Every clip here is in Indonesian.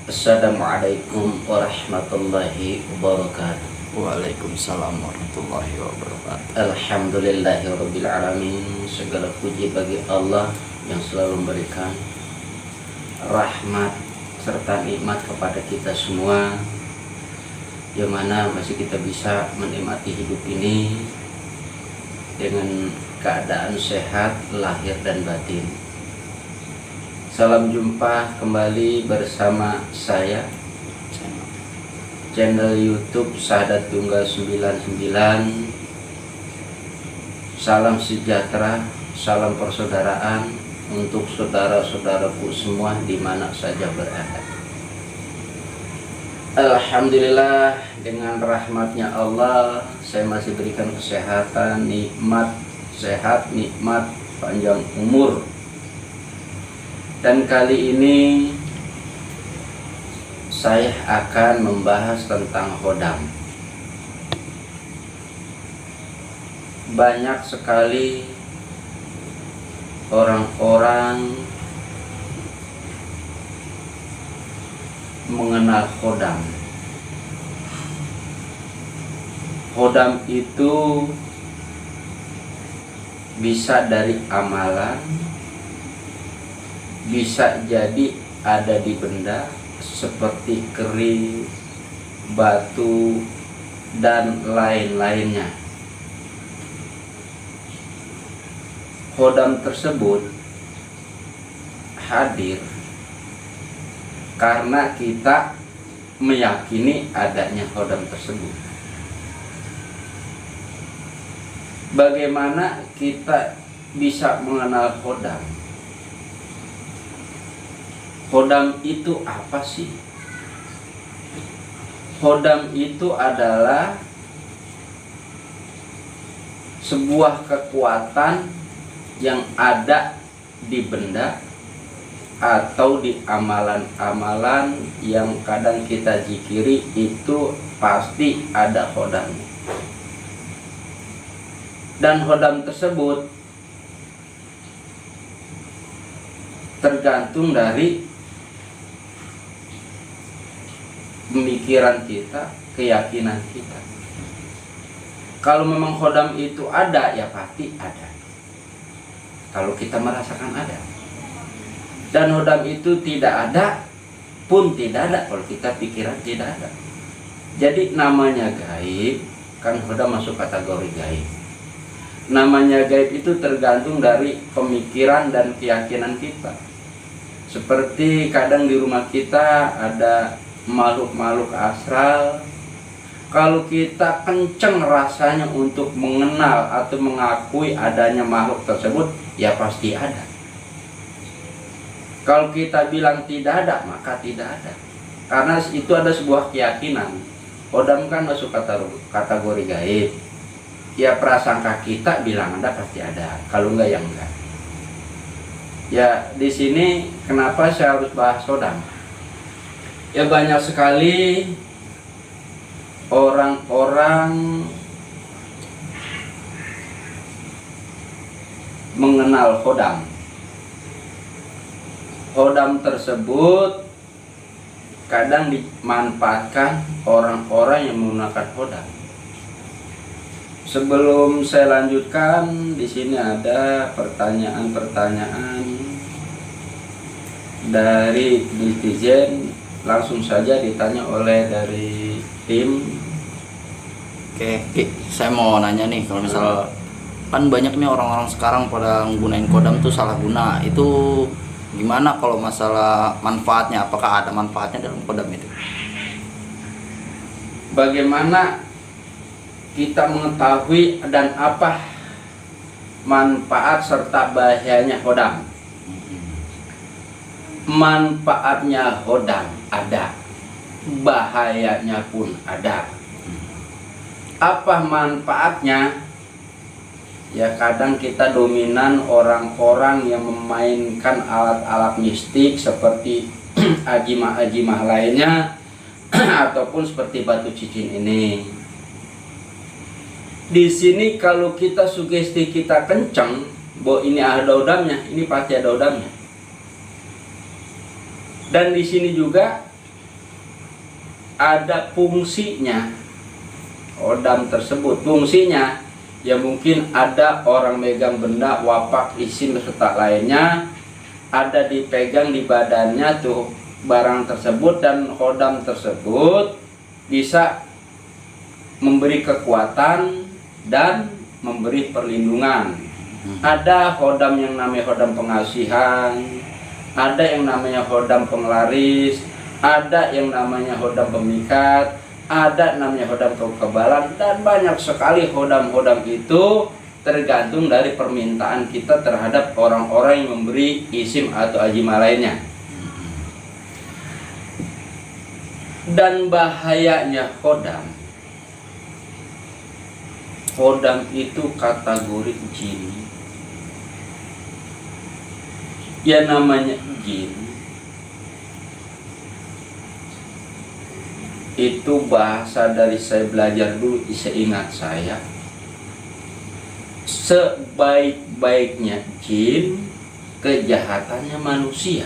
Assalamualaikum warahmatullahi wabarakatuh. Waalaikumsalam warahmatullahi wabarakatuh. Alhamdulillahirabbil alamin. Segala puji bagi Allah yang selalu memberikan rahmat serta nikmat kepada kita semua, yang mana masih kita bisa menikmati hidup ini dengan keadaan sehat lahir dan batin. Salam jumpa kembali bersama saya, channel YouTube Sahadat Tunggal 99. Salam sejahtera, salam persaudaraan untuk saudara-saudaraku semua di mana saja berada. Alhamdulillah, dengan rahmatnya Allah saya masih berikan kesehatan, nikmat sehat, nikmat panjang umur. Dan kali ini saya akan membahas tentang khodam. Banyak sekali orang-orang mengenal khodam. Khodam itu bisa dari amalan, bisa jadi ada di benda seperti keris, batu, dan lain-lainnya. Khodam tersebut hadir karena kita meyakini adanya khodam tersebut. Bagaimana kita bisa mengenal khodam? Khodam itu apa sih? Khodam itu adalah sebuah kekuatan yang ada di benda atau di amalan-amalan yang kadang kita zikiri, itu pasti ada khodamnya. Dan khodam tersebut tergantung dari pemikiran kita, keyakinan kita. Kalau memang khodam itu ada, ya pasti ada. Kalau kita merasakan ada. Dan khodam itu tidak ada pun tidak ada kalau kita pikiran tidak ada. Jadi namanya gaib, kan khodam masuk kategori gaib. Namanya gaib itu tergantung dari pemikiran dan keyakinan kita. Seperti kadang di rumah kita ada makhluk-makhluk astral. Kalau kita kenceng rasanya untuk mengenal atau mengakui adanya makhluk tersebut, ya pasti ada. Kalau kita bilang tidak ada, maka tidak ada. Karena itu ada sebuah keyakinan. Khodam kan masuk kategori gaib. Ya prasangka kita bilang ada, pasti ada. Kalau enggak, ya enggak. Ya di sini kenapa saya harus bahas khodam? Ya banyak sekali orang-orang mengenal khodam. Khodam tersebut kadang dimanfaatkan orang-orang yang menggunakan khodam. Sebelum saya lanjutkan, di sini ada pertanyaan-pertanyaan dari netizen. Langsung saja ditanya oleh dari tim. Oke, saya mau nanya nih, kalau misal kan banyak nih orang-orang sekarang pada menggunakan khodam tuh salah guna. Itu gimana kalau masalah manfaatnya? Apakah ada manfaatnya dalam khodam itu? Bagaimana kita mengetahui dan apa manfaat serta bahayanya khodam? Manfaatnya khodam ada, bahayanya pun ada. Apa manfaatnya? Ya kadang kita dominan orang-orang yang memainkan alat-alat mistik seperti ajimah-ajimah lainnya ataupun seperti batu cincin ini. Di sini kalau kita sugesti kita kencang bahwa ini ada udangnya, ini pasti ada udangnya. Dan di sini juga ada fungsinya hodam tersebut. Fungsinya ya mungkin ada orang megang benda, wapak, isim serta lainnya, ada dipegang di badannya tuh barang tersebut, dan hodam tersebut bisa memberi kekuatan dan memberi perlindungan. Ada hodam yang namanya hodam pengasihan, ada yang namanya hodam penglaris, ada yang namanya hodam pemikat, ada namanya hodam kekebalan, dan banyak sekali hodam-hodam itu tergantung dari permintaan kita terhadap orang-orang yang memberi isim atau ajimah lainnya. Dan bahayanya hodam itu kategori jin. Ya namanya jin itu bahasa dari saya belajar dulu, seingat saya, sebaik-baiknya jin kejahatannya manusia.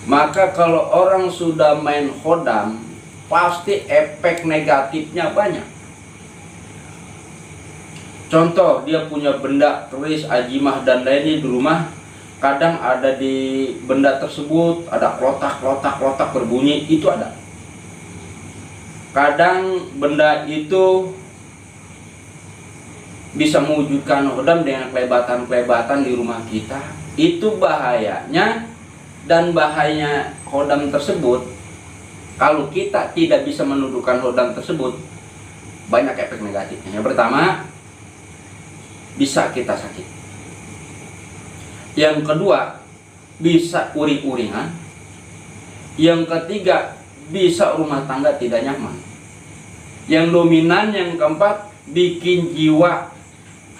Maka kalau orang sudah main hodam, pasti efek negatifnya banyak. Contoh, dia punya benda keris, ajimah dan lainnya di rumah. Kadang ada di benda tersebut ada klotak berbunyi, itu ada. Kadang benda itu bisa mewujudkan hodam dengan kelebatan di rumah kita. Itu bahayanya. Dan bahayanya hodam tersebut, kalau kita tidak bisa menundukkan hodam tersebut, banyak efek negatifnya. Yang pertama, bisa kita sakit. Yang kedua, bisa uring-uringan. Yang ketiga, bisa rumah tangga tidak nyaman. Yang dominan, yang keempat, bikin jiwa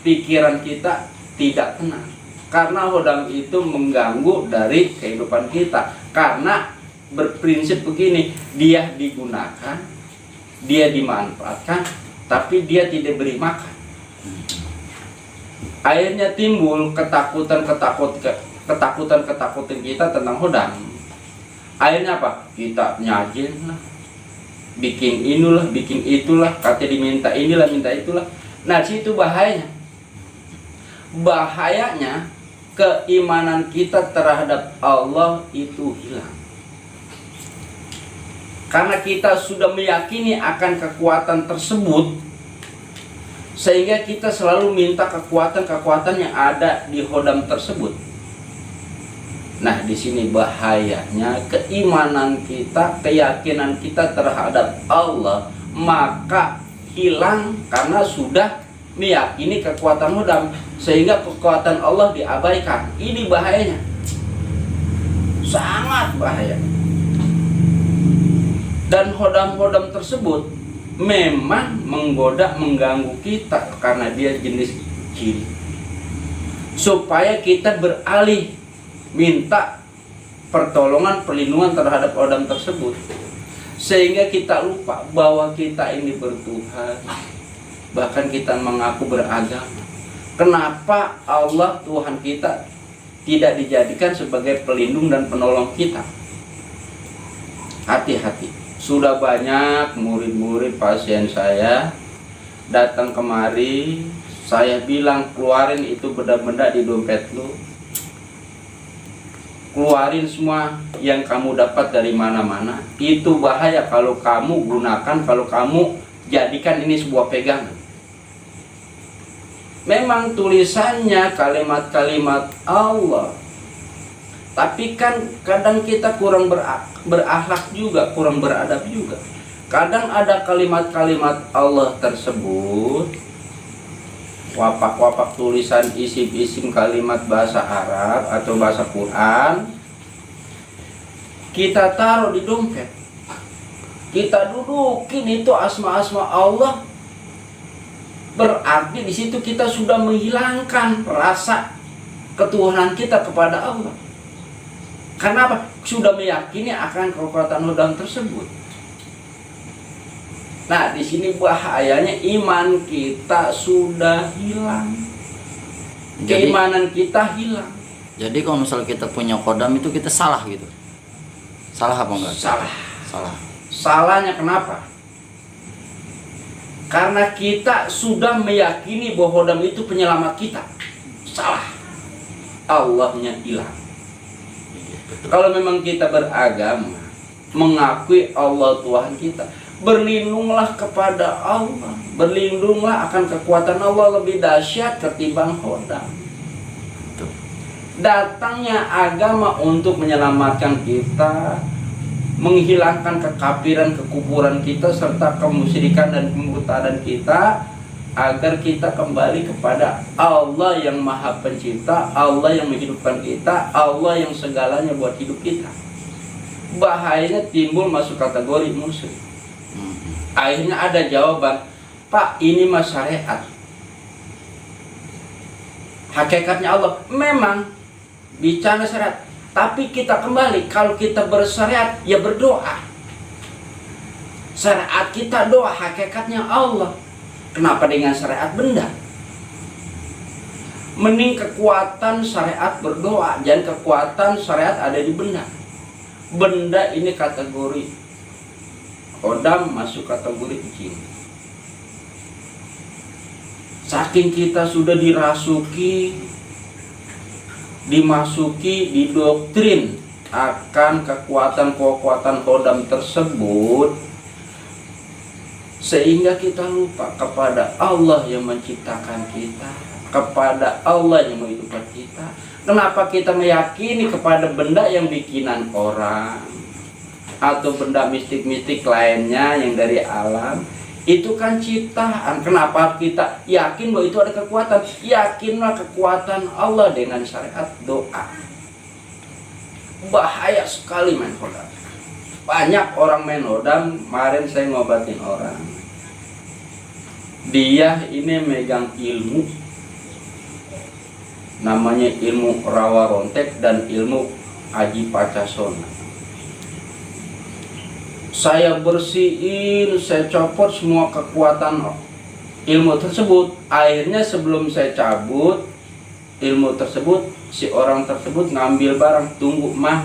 pikiran kita tidak tenang. Karena hodam itu mengganggu dari kehidupan kita. Karena berprinsip begini, dia digunakan, dia dimanfaatkan, tapi dia tidak beri makan. Akhirnya timbul ketakutan kita tentang hodam. Akhirnya apa? Kita nyajin lah, bikin inilah, bikin itulah, katanya diminta inilah, minta itulah. Nah, situ bahayanya. Bahayanya keimanan kita terhadap Allah itu hilang. Karena kita sudah meyakini akan kekuatan tersebut, sehingga kita selalu minta kekuatan yang ada di hodam tersebut. Nah, di sini bahayanya keimanan kita, keyakinan kita terhadap Allah, maka hilang karena sudah meyakini kekuatan hodam, sehingga kekuatan Allah diabaikan. Ini bahayanya, sangat bahaya. Dan hodam-hodam tersebut memang menggoda, mengganggu kita karena dia jenis jin, supaya kita beralih minta pertolongan, perlindungan terhadap hodam tersebut, sehingga kita lupa bahwa kita ini bertuhan. Bahkan kita mengaku beragama. Kenapa Allah Tuhan kita tidak dijadikan sebagai pelindung dan penolong kita? Hati-hati. Sudah banyak murid-murid pasien saya datang kemari, saya bilang keluarin itu benda-benda di dompet lu, keluarin semua yang kamu dapat dari mana-mana. Itu bahaya kalau kamu gunakan, kalau kamu jadikan ini sebuah pegangan. Memang tulisannya kalimat-kalimat Allah, tapi kan kadang kita kurang berakhlak juga, kurang beradab juga. Kadang ada kalimat-kalimat Allah tersebut, wapak-wapak tulisan isim-isim kalimat bahasa Arab atau bahasa Quran, kita taruh di dompet, kita dudukin itu asma-asma Allah. Berarti di situ kita sudah menghilangkan rasa ketuhanan kita kepada Allah. Kenapa? Sudah meyakini akan kekuatan hodam tersebut. Nah, di sini bahayanya iman kita sudah hilang. Keimanan kita hilang. Jadi kalau misalnya kita punya hodam itu kita salah gitu. Salah apa enggak? Salah. Salah. Salahnya kenapa? Karena kita sudah meyakini bahwa hodam itu penyelamat kita. Salah. Allahnya hilang. Kalau memang kita beragama, mengakui Allah Tuhan kita, berlindunglah kepada Allah. Berlindunglah akan kekuatan Allah, lebih dahsyat ketimbang hodam. Datangnya agama untuk menyelamatkan kita, menghilangkan kekafiran, kekufuran kita, serta kemusyrikan dan kemurtadan kita, agar kita kembali kepada Allah yang Maha Pencipta, Allah yang menghidupkan kita, Allah yang segalanya buat hidup kita. Bahayanya timbul masuk kategori musyrik. Akhirnya ada jawaban, Pak, ini mah syariat. Hakikatnya Allah memang bicara syariat, tapi kita kembali, kalau kita bersyariat ya berdoa. Syariat kita doa, hakikatnya Allah. Kenapa dengan syariat benda? Mending kekuatan syariat berdoa, jangan kekuatan syariat ada di benda. Benda ini kategori hodam, masuk kategori jin. Saking kita sudah dirasuki, dimasuki, didoktrin akan kekuatan-kekuatan hodam tersebut, sehingga kita lupa kepada Allah yang menciptakan kita, kepada Allah yang menghidupkan kita. Kenapa kita meyakini kepada benda yang bikinan orang atau benda mistik-mistik lainnya yang dari alam? Itu kan ciptaan. Kenapa kita yakin bahwa itu ada kekuatan? Yakinlah kekuatan Allah dengan syariat doa. Bahaya sekali main hodam. Banyak orang main hodam. Kemarin saya ngobatin orang, dia ini megang ilmu, namanya ilmu rawa rontek dan ilmu aji pacasona. Saya bersihin, saya copot semua kekuatan ilmu tersebut. Akhirnya sebelum saya cabut ilmu tersebut, si orang tersebut ngambil barang. Tunggu mah,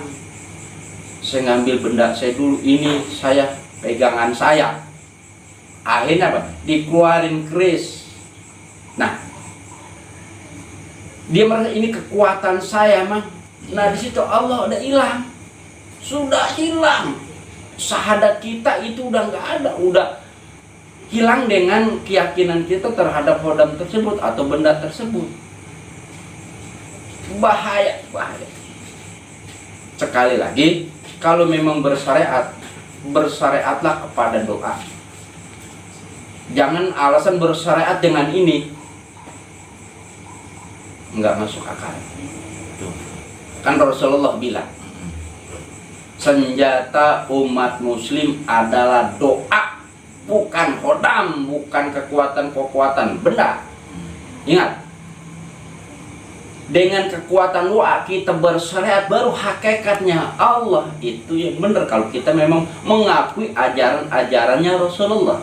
saya ngambil benda saya dulu, ini saya pegangan saya. Akhirnya apa? Dikeluarin keris. Nah, dia merasa ini kekuatan saya mah. Nah, di situ Allah udah hilang, sudah hilang. Syahadat kita itu udah nggak ada, udah hilang dengan keyakinan kita terhadap hodam tersebut atau benda tersebut. Bahaya, bahaya. Sekali lagi, kalau memang bersyariat, bersyariatlah kepada doa. Jangan alasan bersyariat dengan ini, nggak masuk akal. Kan Rasulullah bilang, senjata umat muslim adalah doa, bukan hodam, bukan kekuatan-kekuatan benda. Ingat, dengan kekuatan doa kita bersyariat, baru hakikatnya Allah itu yang benar. Kalau kita memang mengakui ajaran-ajarannya Rasulullah.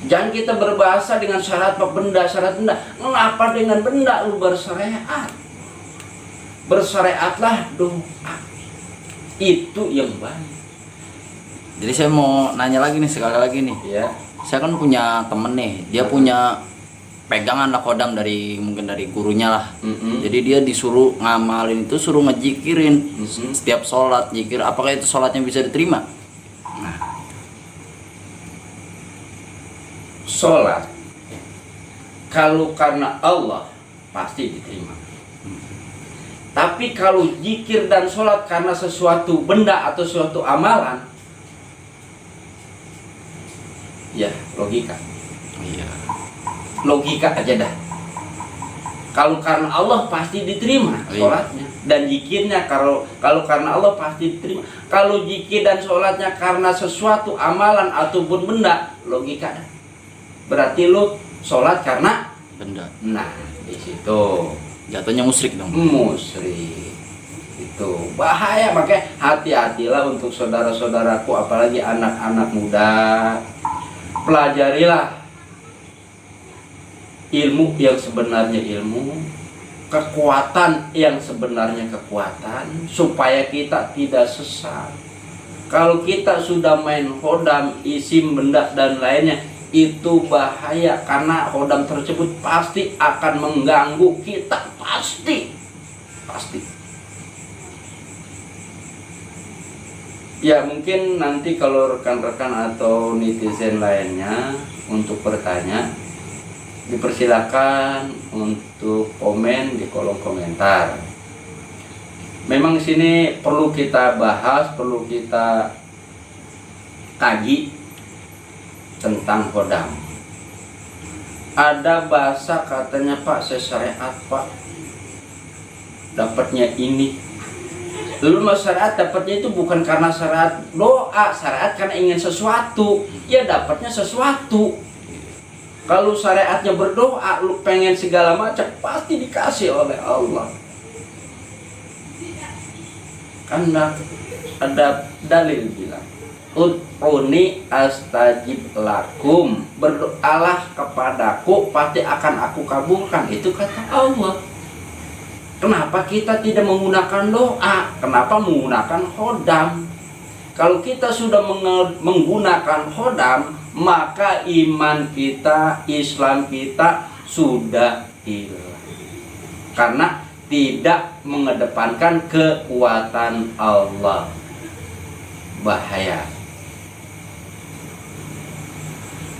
Jangan kita berbahasa dengan syarat benda, syarat benda. Mengapa dengan benda lu bersyariat? Bersyariatlah doa. Itu yang baik. Jadi saya mau nanya lagi nih, sekali lagi nih. Ya. Saya kan punya temen nih, dia punya pegangan lah kodam dari mungkin dari gurunya lah. Jadi dia disuruh ngamalin itu, suruh ngejikirin setiap sholat, jikir. Apakah itu sholatnya bisa diterima? Nah, sholat kalau karena Allah pasti diterima. Tapi kalau zikir dan sholat karena sesuatu benda atau suatu amalan, ya logika. iya. Logika aja dah. Kalau karena Allah pasti diterima sholatnya dan zikirnya. Kalau karena Allah pasti diterima. Kalau zikir dan sholatnya karena sesuatu amalan ataupun benda, logika dah. Berarti lu sholat karena Benda. Nah, di situ Jatuhnya musyrik dong. musyrik. Itu bahaya. Makanya hati-hatilah untuk saudara-saudaraku, apalagi anak-anak muda. Pelajarilah ilmu yang sebenarnya ilmu, kekuatan yang sebenarnya kekuatan, supaya kita tidak sesat. Kalau kita sudah main hodam, isim, benda dan lainnya, itu bahaya karena hodam tersebut pasti akan mengganggu kita, pasti. Ya mungkin nanti kalau rekan-rekan atau netizen lainnya untuk bertanya, dipersilakan untuk komen di kolom komentar. Memang sini perlu kita bahas, perlu kita kaji tentang hodam. Ada bahasa katanya, Pak, saya syariat, Pak, dapatnya ini. Lalu syariat dapatnya itu bukan karena syariat doa, syariat karena ingin sesuatu, ya dapatnya sesuatu. Kalau syariatnya berdoa, lu pengen segala macam, pasti dikasih oleh Allah. Karena ada dalil bilang, ud'uni astajib lakum, berdoalah kepadaku pasti akan aku kabulkan. Itu kata Allah. Kenapa kita tidak menggunakan doa? Kenapa menggunakan hodam? Kalau kita sudah menggunakan hodam, maka iman kita, Islam kita sudah hilang. Karena tidak mengedepankan kekuatan Allah. Bahaya.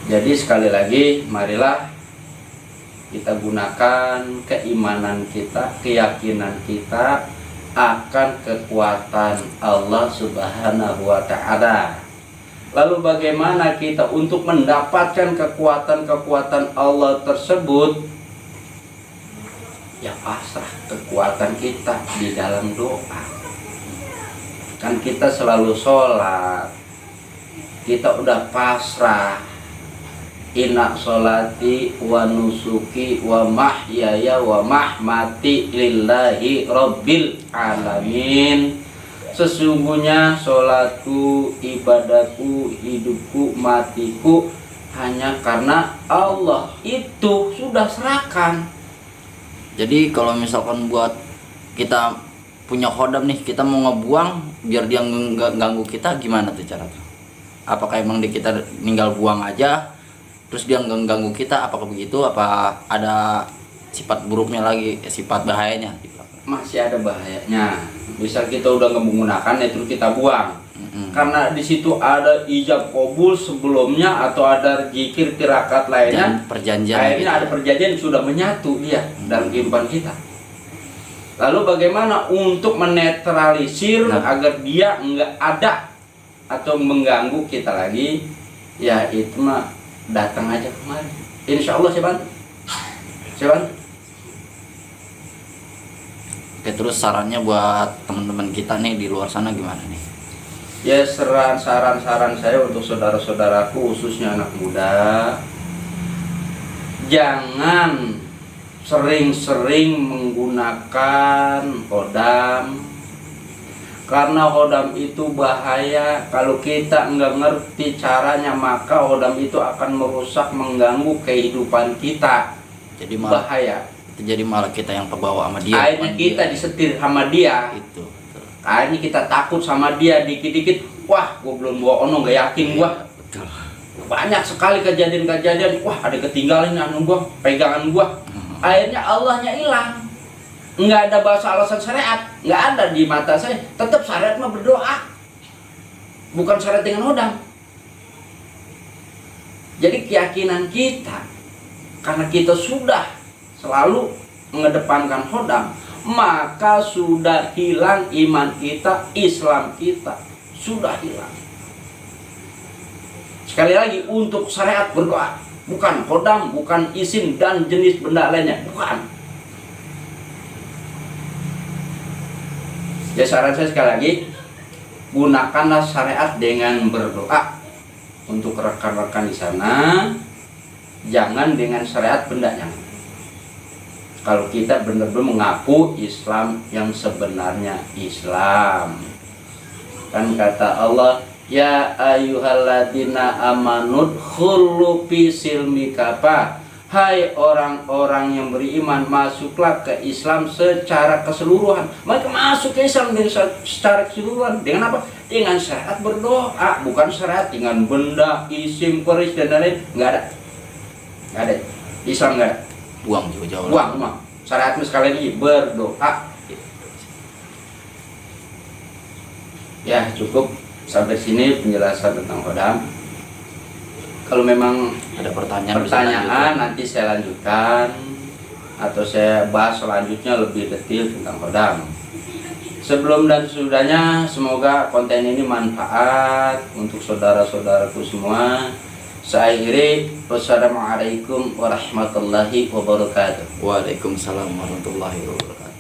Jadi sekali lagi, marilah kita gunakan keimanan kita, keyakinan kita akan kekuatan Allah Subhanahu wa Ta'ala. Lalu bagaimana kita untuk mendapatkan kekuatan-kekuatan Allah tersebut? Ya pasrah kekuatan kita di dalam doa. Kan kita selalu sholat, kita udah pasrah. Inna sholati wa nusuki wa mahyaya wa mahmati lillahi rabbil alamin. Sesungguhnya sholatku, ibadahku, hidupku, matiku hanya karena Allah. Itu sudah serahkan. Jadi kalau misalkan buat kita punya hodam nih, kita mau ngebuang biar dia nggak ganggu kita, gimana tuh caranya? Apakah emang kita tinggal buang aja terus dia nggak ganggu kita? Apakah begitu? Apa ada sifat buruknya lagi, sifat bahayanya? Masih ada bahayanya. Bisa kita udah nggak menggunakan, itu kita buang. Karena di situ ada ijab kabul sebelumnya atau ada zikir tirakat lainnya, perjanjian. Akhirnya ada perjanjian sudah menyatu dia dalam kehidupan kita. Lalu bagaimana untuk menetralisir agar dia nggak ada atau mengganggu kita lagi? Ya itu mah datang aja kemari. Insya Allah saya bantu. Oke, terus sarannya buat teman-teman kita nih di luar sana gimana nih? Ya saran saya untuk saudara-saudaraku khususnya anak muda, jangan sering-sering menggunakan hodam, karena hodam itu bahaya. Kalau kita nggak ngerti caranya, maka hodam itu akan merusak, mengganggu kehidupan kita. Jadi malah bahaya. Jadi malah kita yang kebawa sama dia. Akhirnya kita disetir sama dia. Itu. Akhirnya kita takut sama dia, dikit-dikit, wah gue belum bawa ono, gak yakin gue. Betul. Banyak sekali kejadian-kejadian, wah ada ketinggalan anu gue, pegangan gue. Akhirnya Allahnya hilang. Nggak ada bahasa alasan syariat, nggak ada di mata saya. Tetap syariat mah berdoa, bukan syariat dengan hodam. Jadi keyakinan kita, karena kita sudah selalu mengedepankan hodam, maka sudah hilang iman kita, Islam kita sudah hilang. Sekali lagi, untuk syariat berdoa, bukan hodam, bukan isim dan jenis benda lainnya, bukan. Ya saran saya sekali lagi, gunakanlah syariat dengan berdoa. Untuk rekan-rekan di sana, jangan dengan syariat bendanya. Kalau kita benar-benar mengaku Islam yang sebenarnya Islam, kan kata Allah, ya ayyuhalladzina amanud khulu fi silmi kafa. hai orang-orang yang beriman, masuklah ke Islam secara keseluruhan. Mereka masuk ke Islam dengan secara keseluruhan. Dengan apa? Dengan syarat berdoa, bukan syarat dengan benda, isim, keris dan lain-lain. Nggak ada. Nggak ada. Islam nggak ada. Buang jauh-jauh. Buang. Syaratnya sekali lagi berdoa. Ya, cukup sampai sini penjelasan tentang Khodam. Kalau memang Ada pertanyaan nanti saya lanjutkan atau saya bahas selanjutnya lebih detail tentang Khodam. Sebelum dan sesudahnya, semoga konten ini manfaat untuk saudara-saudaraku semua. Saya akhiri, wassalamualaikum warahmatullahi wabarakatuh. Waalaikumsalam warahmatullahi wabarakatuh.